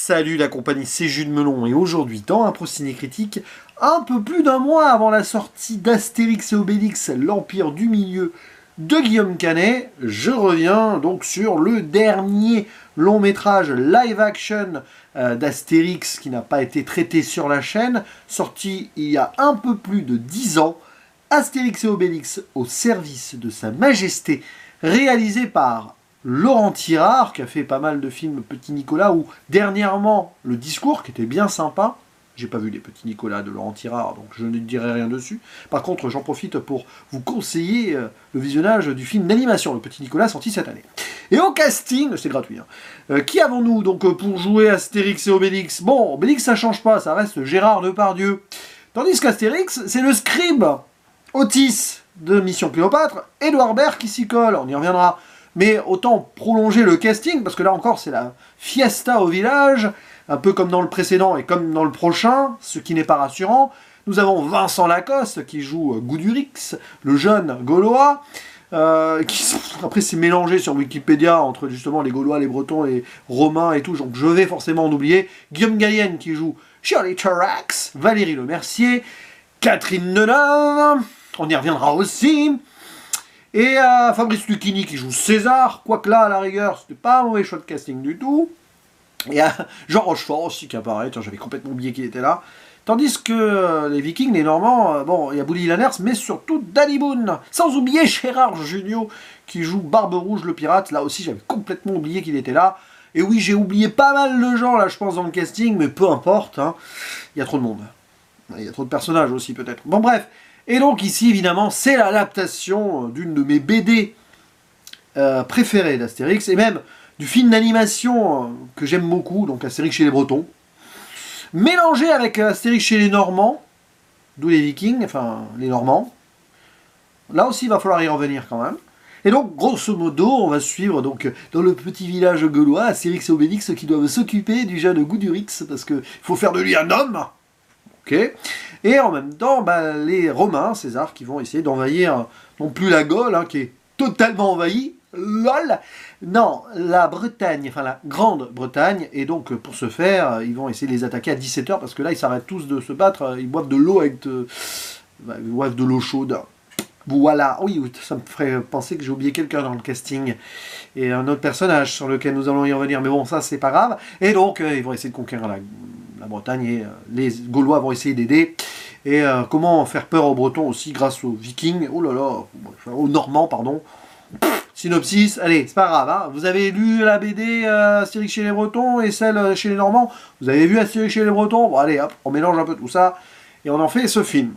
Salut la compagnie, c'est Jules Melon et aujourd'hui dans un Pro-Ciné Critique, un peu plus d'un mois avant la sortie d'Astérix et Obélix, l'Empire du Milieu de Guillaume Canet, je reviens donc sur le dernier long métrage live action d'Astérix qui n'a pas été traité sur la chaîne, sorti il y a un peu plus de 10 ans, Astérix et Obélix au service de sa majesté, réalisé par Laurent Tirard, qui a fait pas mal de films Petit Nicolas, ou dernièrement Le Discours, qui était bien sympa. J'ai pas vu les Petits Nicolas de Laurent Tirard, donc je ne dirai rien dessus. Par contre, j'en profite pour vous conseiller le visionnage du film d'animation, Le Petit Nicolas, sorti cette année. Et au casting, c'est gratuit, hein, qui avons-nous donc pour jouer Astérix et Obélix? Bon, Obélix ça change pas, ça reste Gérard Depardieu. Tandis qu'Astérix, c'est le scribe Otis de Mission Cléopâtre, Édouard Baird qui s'y colle, on y reviendra. Mais autant prolonger le casting, parce que là encore c'est la fiesta au village, un peu comme dans le précédent et comme dans le prochain, ce qui n'est pas rassurant. Nous avons Vincent Lacoste qui joue Goudurix, le jeune Gaulois, qui après c'est mélangé sur Wikipédia entre justement les Gaulois, les Bretons, les Romains et tout, donc je vais forcément en oublier. Guillaume Gallienne qui joue Shirley Tarax, Valérie Lemercier, Catherine Deneuve, on y reviendra aussi. Et Fabrice Lucchini qui joue César, quoique là, à la rigueur, c'était pas un mauvais choix de casting du tout. Et Jean Rochefort aussi qui apparaît, j'avais complètement oublié qu'il était là. Tandis que les Vikings, les Normands, bon, il y a Bouli Lanners, mais surtout Danny Boone. Sans oublier Gérard Jugnot qui joue Barbe Rouge le pirate, là aussi j'avais complètement oublié qu'il était là. Et oui, j'ai oublié pas mal de gens là, je pense, dans le casting, mais peu importe, hein. Il y a trop de monde. Il y a trop de personnages aussi peut-être. Bon bref. Et donc ici, évidemment, c'est l'adaptation d'une de mes BD préférées d'Astérix, et même du film d'animation que j'aime beaucoup, donc Astérix chez les Bretons, mélangé avec Astérix chez les Normands, d'où les Vikings, enfin les Normands. Là aussi, il va falloir y revenir quand même. Et donc, grosso modo, on va suivre donc dans le petit village gaulois, Astérix et Obélix qui doivent s'occuper du jeune Goudurix, parce qu'il faut faire de lui un homme. Ok. Et en même temps, les Romains, César, qui vont essayer d'envahir non plus la Gaule, hein, qui est totalement envahie, lol, non, la Bretagne, enfin la Grande-Bretagne, et donc pour ce faire, ils vont essayer de les attaquer à 17h, parce que là, ils s'arrêtent tous de se battre, ils boivent de l'eau ils boivent de l'eau chaude. Voilà, oui, ça me ferait penser que j'ai oublié quelqu'un dans le casting, et un autre personnage sur lequel nous allons y revenir, mais bon, ça, c'est pas grave. Et donc, ils vont essayer de conquérir la Bretagne, et les Gaulois vont essayer d'aider. Et comment faire peur aux Bretons aussi grâce aux Vikings, oh là là, aux Normands, pardon. Synopsis, allez, c'est pas grave, hein. Vous avez lu la BD Astérix chez les Bretons et celle chez les Normands, vous avez vu Astérix chez les Bretons, bon allez, hop, on mélange un peu tout ça, et on en fait ce film.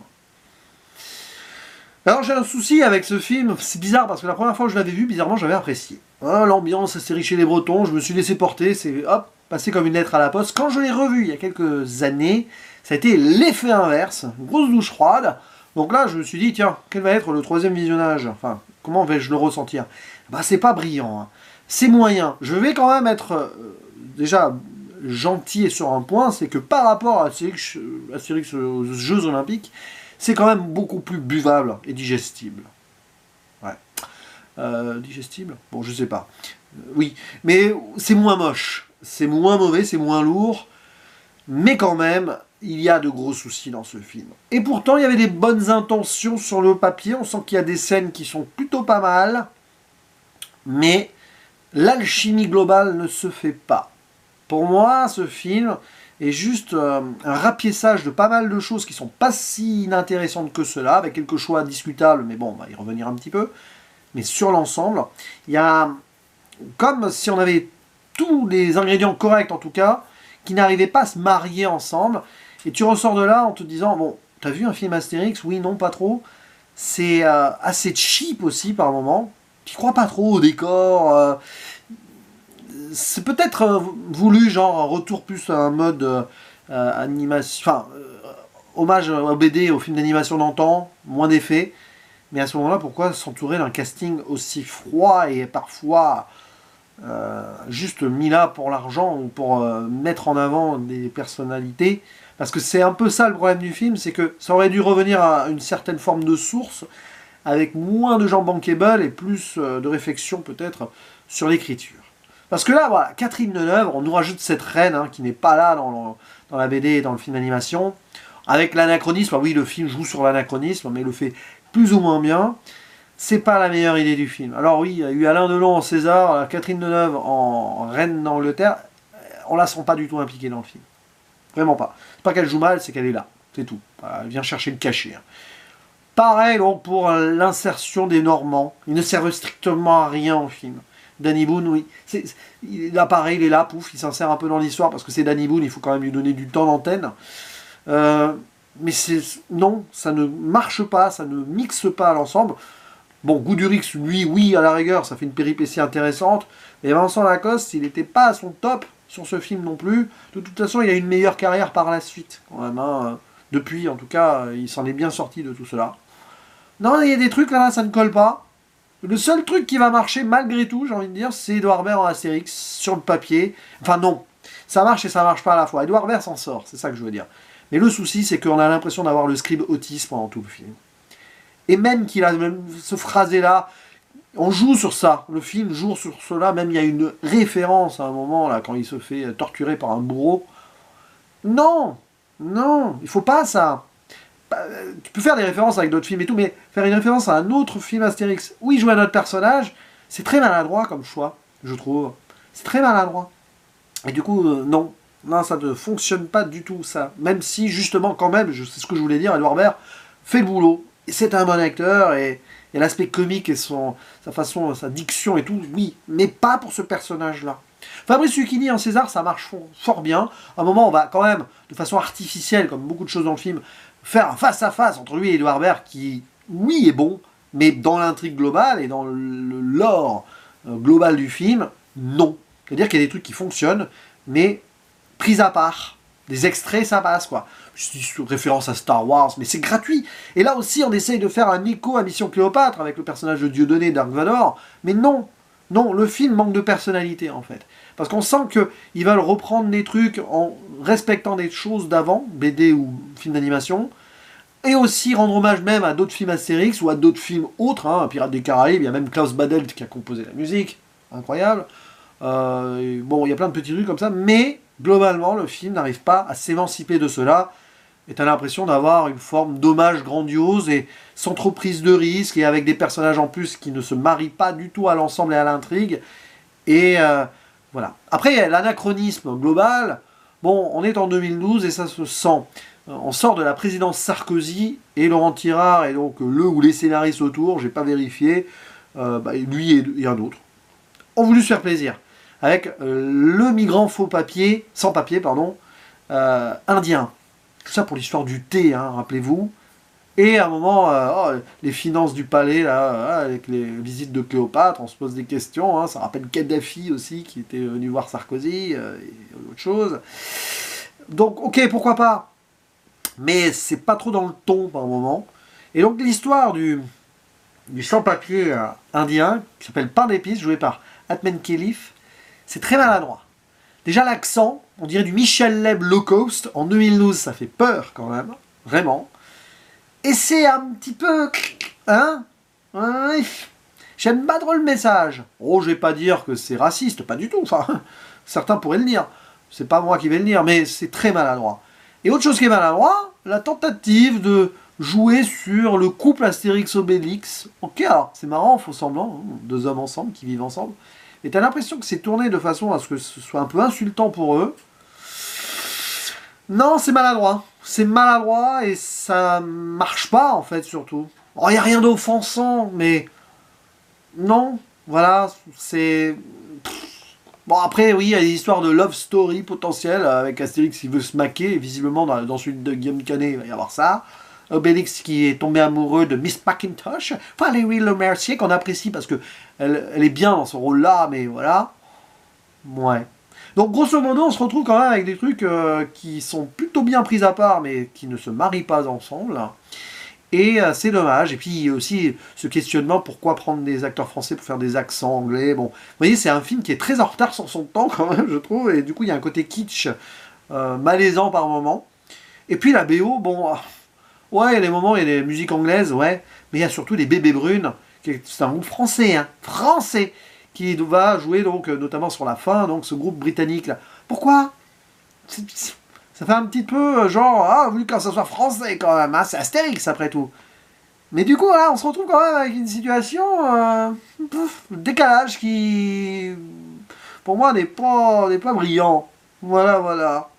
Alors j'ai un souci avec ce film, c'est bizarre parce que la première fois que je l'avais vu, bizarrement j'avais apprécié. Hein, l'ambiance Astérix chez les Bretons, je me suis laissé porter, c'est hop, passé comme une lettre à la poste. Quand je l'ai revu il y a quelques années, ça a été l'effet inverse, une grosse douche froide. Donc là je me suis dit, tiens, quel va être le troisième visionnage? Enfin, comment vais-je le ressentir? C'est pas brillant, hein. C'est moyen. Je vais quand même être déjà gentil et sur un point, c'est que par rapport à Astérix aux Jeux Olympiques, c'est quand même beaucoup plus buvable et digestible. Ouais. Digestible? Bon, je sais pas. Oui, mais c'est moins moche, c'est moins mauvais, c'est moins lourd, mais quand même, il y a de gros soucis dans ce film. Et pourtant, il y avait des bonnes intentions sur le papier, on sent qu'il y a des scènes qui sont plutôt pas mal, mais l'alchimie globale ne se fait pas. Pour moi, ce film est juste un rapiessage de pas mal de choses qui sont pas si inintéressantes que cela, avec quelques choix discutables, mais bon, on va y revenir un petit peu. Mais sur l'ensemble, il y a comme si on avait tous les ingrédients corrects en tout cas, qui n'arrivaient pas à se marier ensemble, et tu ressors de là en te disant, bon, t'as vu un film Astérix? Oui, non, pas trop. C'est assez cheap aussi par moment. Tu crois pas trop au décor. C'est peut-être voulu, genre un retour plus à un mode animation, enfin, hommage au BD, au film d'animation d'antan, moins d'effets. Mais à ce moment-là, pourquoi s'entourer d'un casting aussi froid et parfois juste mis là pour l'argent ou pour mettre en avant des personnalités? Parce que c'est un peu ça le problème du film, c'est que ça aurait dû revenir à une certaine forme de source, avec moins de gens bankable et plus de réflexion peut-être sur l'écriture. Parce que là, voilà, Catherine Deneuve, on nous rajoute cette reine hein, qui n'est pas là dans la BD et dans le film d'animation. Avec l'anachronisme, oui, le film joue sur l'anachronisme, mais il le fait plus ou moins bien. C'est pas la meilleure idée du film. Alors oui, il y a eu Alain Delon en César, Catherine Deneuve en reine d'Angleterre. On la sent pas du tout impliquée dans le film. Vraiment pas. C'est pas qu'elle joue mal, c'est qu'elle est là. C'est tout. Voilà, elle vient chercher le cachet. Hein. Pareil donc pour l'insertion des Normands. Ils ne servent strictement à rien au film. Danny Boone, oui. Là pareil, il est là, pouf, il s'insère un peu dans l'histoire parce que c'est Danny Boone, il faut quand même lui donner du temps d'antenne. Mais non, ça ne marche pas, ça ne mixe pas à l'ensemble. Bon, Goudurix, lui, oui, à la rigueur, ça fait une péripétie intéressante. Et Vincent Lacoste, il n'était pas à son top sur ce film non plus. De toute façon, il a une meilleure carrière par la suite, quand même. Hein. Depuis, en tout cas, il s'en est bien sorti de tout cela. Non, il y a des trucs là, ça ne colle pas. Le seul truc qui va marcher, malgré tout, j'ai envie de dire, c'est Edouard Baird en Astérix, sur le papier. Enfin non, ça marche et ça marche pas à la fois. Edouard Baird s'en sort, c'est ça que je veux dire. Mais le souci, c'est qu'on a l'impression d'avoir le scribe autiste pendant tout le film. Et même qu'il a même ce phrasé-là, on joue sur ça. Le film joue sur cela. Même il y a une référence à un moment, là, quand il se fait torturer par un bourreau. Non, non, il faut pas ça. Tu peux faire des références avec d'autres films et tout, mais faire une référence à un autre film Astérix où il joue un autre personnage, c'est très maladroit comme choix, je trouve. C'est très maladroit. Et du coup, non. Non, ça ne fonctionne pas du tout, ça. Même si, justement, quand même, c'est ce que je voulais dire, Edouard Baird fait le boulot. C'est un bon acteur, et l'aspect comique et sa façon, sa diction et tout, oui, mais pas pour ce personnage-là. Fabrice Lucchini en César, ça marche fort bien. À un moment, on va quand même, de façon artificielle, comme beaucoup de choses dans le film, faire un face-à-face entre lui et Edouard Baird qui, oui, est bon, mais dans l'intrigue globale et dans le lore global du film, non. C'est-à-dire qu'il y a des trucs qui fonctionnent, mais pris à part. Des extraits, ça passe, quoi. Je dis référence à Star Wars, mais c'est gratuit. Et là aussi, on essaye de faire un écho à Mission Cléopâtre avec le personnage de Dieudonné Dark Vador, mais non. Non, le film manque de personnalité, en fait. Parce qu'on sent qu'ils veulent reprendre des trucs en respectant des choses d'avant, BD ou film d'animation, et aussi rendre hommage même à d'autres films Astérix ou à d'autres films autres, hein, Pirates des Caraïbes, il y a même Klaus Badelt qui a composé la musique, incroyable. Bon, il y a plein de petits trucs comme ça, mais globalement, le film n'arrive pas à s'émanciper de cela, et t'as l'impression d'avoir une forme d'hommage grandiose, et sans trop prise de risque, et avec des personnages en plus qui ne se marient pas du tout à l'ensemble et à l'intrigue, et voilà. Après, l'anachronisme global, bon, on est en 2012, et ça se sent. On sort de la présidence Sarkozy, et Laurent Tirard, et donc le ou les scénaristes autour, j'ai pas vérifié, lui et un autre, ont voulu se faire plaisir. Avec le migrant sans papier, indien. Tout ça pour l'histoire du thé, hein, rappelez-vous. Et à un moment, les finances du palais, là, avec les visites de Cléopâtre, on se pose des questions. Hein, ça rappelle Kadhafi aussi, qui était venu voir Sarkozy, et autre chose. Donc, ok, pourquoi pas. Mais c'est pas trop dans le ton par moment. Et donc, l'histoire du sans-papier indien, qui s'appelle Pain d'épices, joué par Atmen Khelif, c'est très maladroit. Déjà l'accent, on dirait du Michel Leb low cost, en 2012, ça fait peur quand même, vraiment. Et c'est un petit peu... Hein, ouais, j'aime pas trop le message. Oh, je vais pas dire que c'est raciste, pas du tout, enfin, certains pourraient le dire. C'est pas moi qui vais le dire, mais c'est très maladroit. Et autre chose qui est maladroit, la tentative de jouer sur le couple Astérix-Obélix. Ok, alors, c'est marrant, faux semblant, hein, deux hommes ensemble, qui vivent ensemble. Et t'as l'impression que c'est tourné de façon à ce que ce soit un peu insultant pour eux. Non, c'est maladroit. C'est maladroit et ça marche pas, en fait, surtout. Oh, y a rien d'offensant, mais... Non, voilà, c'est... Bon, après, oui, il y a des histoires de love story potentielles, avec Astérix qui veut se maquer, et visiblement, dans celui de Guillaume Canet, il va y avoir ça. Obélix qui est tombé amoureux de Miss Mackintosh, Valérie Lemercier, qu'on apprécie parce que elle est bien dans ce rôle-là, mais voilà. Ouais. Donc grosso modo, on se retrouve quand même avec des trucs qui sont plutôt bien pris à part, mais qui ne se marient pas ensemble. Et c'est dommage. Et puis aussi ce questionnement, pourquoi prendre des acteurs français pour faire des accents anglais. Bon, vous voyez, c'est un film qui est très en retard sur son temps quand même, je trouve. Et du coup, il y a un côté kitsch, malaisant par moment. Et puis la BO, bon... Ouais, il y a des moments, il y a des musiques anglaises, ouais, mais il y a surtout des bébés brunes, c'est un groupe français, hein, français, qui va jouer donc notamment sur la fin, donc ce groupe britannique là. Pourquoi? Ça fait un petit peu genre, ah, voulu que ça soit français quand même, hein, c'est Astérix après tout. Mais du coup, là, on se retrouve quand même avec une situation, décalage qui, pour moi, n'est pas brillant. Voilà, voilà.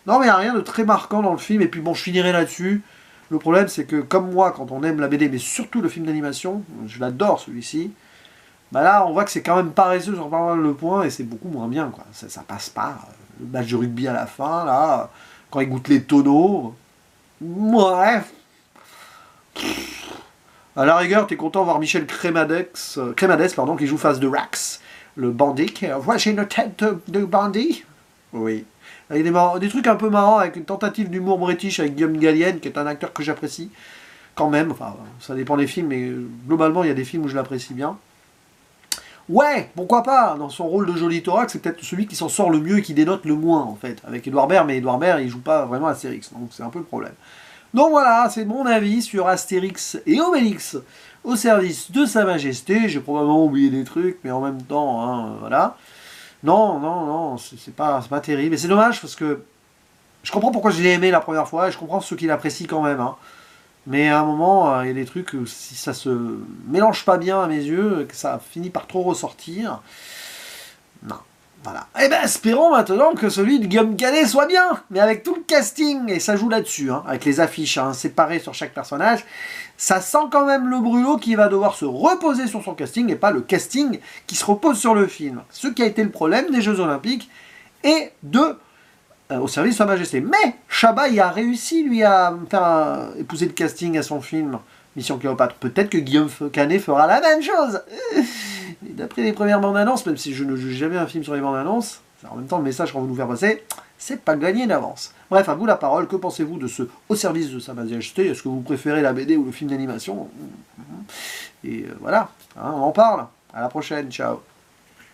Non, mais il n'y a rien de très marquant dans le film, et puis bon, je finirai là-dessus. Le problème, c'est que, comme moi, quand on aime la BD, mais surtout le film d'animation, je l'adore celui-ci, bah là, on voit que c'est quand même paresseux sur pas mal de points, et c'est beaucoup moins bien, quoi. Ça passe pas. Le match de rugby à la fin, là, quand il goûte les tonneaux. Ouais. À la rigueur, t'es content de voir Michel Crémades, pardon, qui joue face de Rax, le bandit. Voici une tête de bandit. Oui. Il y a des trucs un peu marrants avec une tentative d'humour british avec Guillaume Gallienne, qui est un acteur que j'apprécie quand même. Enfin, ça dépend des films, mais globalement, il y a des films où je l'apprécie bien. Ouais, pourquoi pas, dans son rôle de Joli Thorax, c'est peut-être celui qui s'en sort le mieux et qui dénote le moins, en fait, avec Edouard Baird, mais Edouard Baird, il joue pas vraiment Astérix, donc c'est un peu le problème. Donc voilà, c'est mon avis sur Astérix et Obélix au service de Sa Majesté. J'ai probablement oublié des trucs, mais en même temps, hein, voilà. Non, non, non, c'est pas terrible. Et c'est dommage parce que je comprends pourquoi je l'ai aimé la première fois et je comprends ceux qui l'apprécient quand même. Hein. Mais à un moment, il y a des trucs, si ça se mélange pas bien à mes yeux, que ça finit par trop ressortir. Non. Voilà. Eh ben, espérons maintenant que celui de Guillaume Canet soit bien, mais avec tout le casting, et ça joue là-dessus, hein, avec les affiches séparées sur chaque personnage, ça sent quand même le brûlot qui va devoir se reposer sur son casting, et pas le casting qui se repose sur le film. Ce qui a été le problème des Jeux Olympiques, et au service de Sa Majesté. Mais Chabat, il a réussi, lui, à faire épouser le casting à son film Mission Cléopâtre. Peut-être que Guillaume Canet fera la même chose. D'après les premières bandes annonces, même si je ne juge jamais un film sur les bandes annonces, en même temps le message qu'on veut nous faire passer, c'est pas gagné d'avance. Bref, à vous la parole, que pensez-vous de ce Au service de Sa Majesté? Est-ce que vous préférez la BD ou le film d'animation? Et voilà, hein, on en parle. À la prochaine, ciao.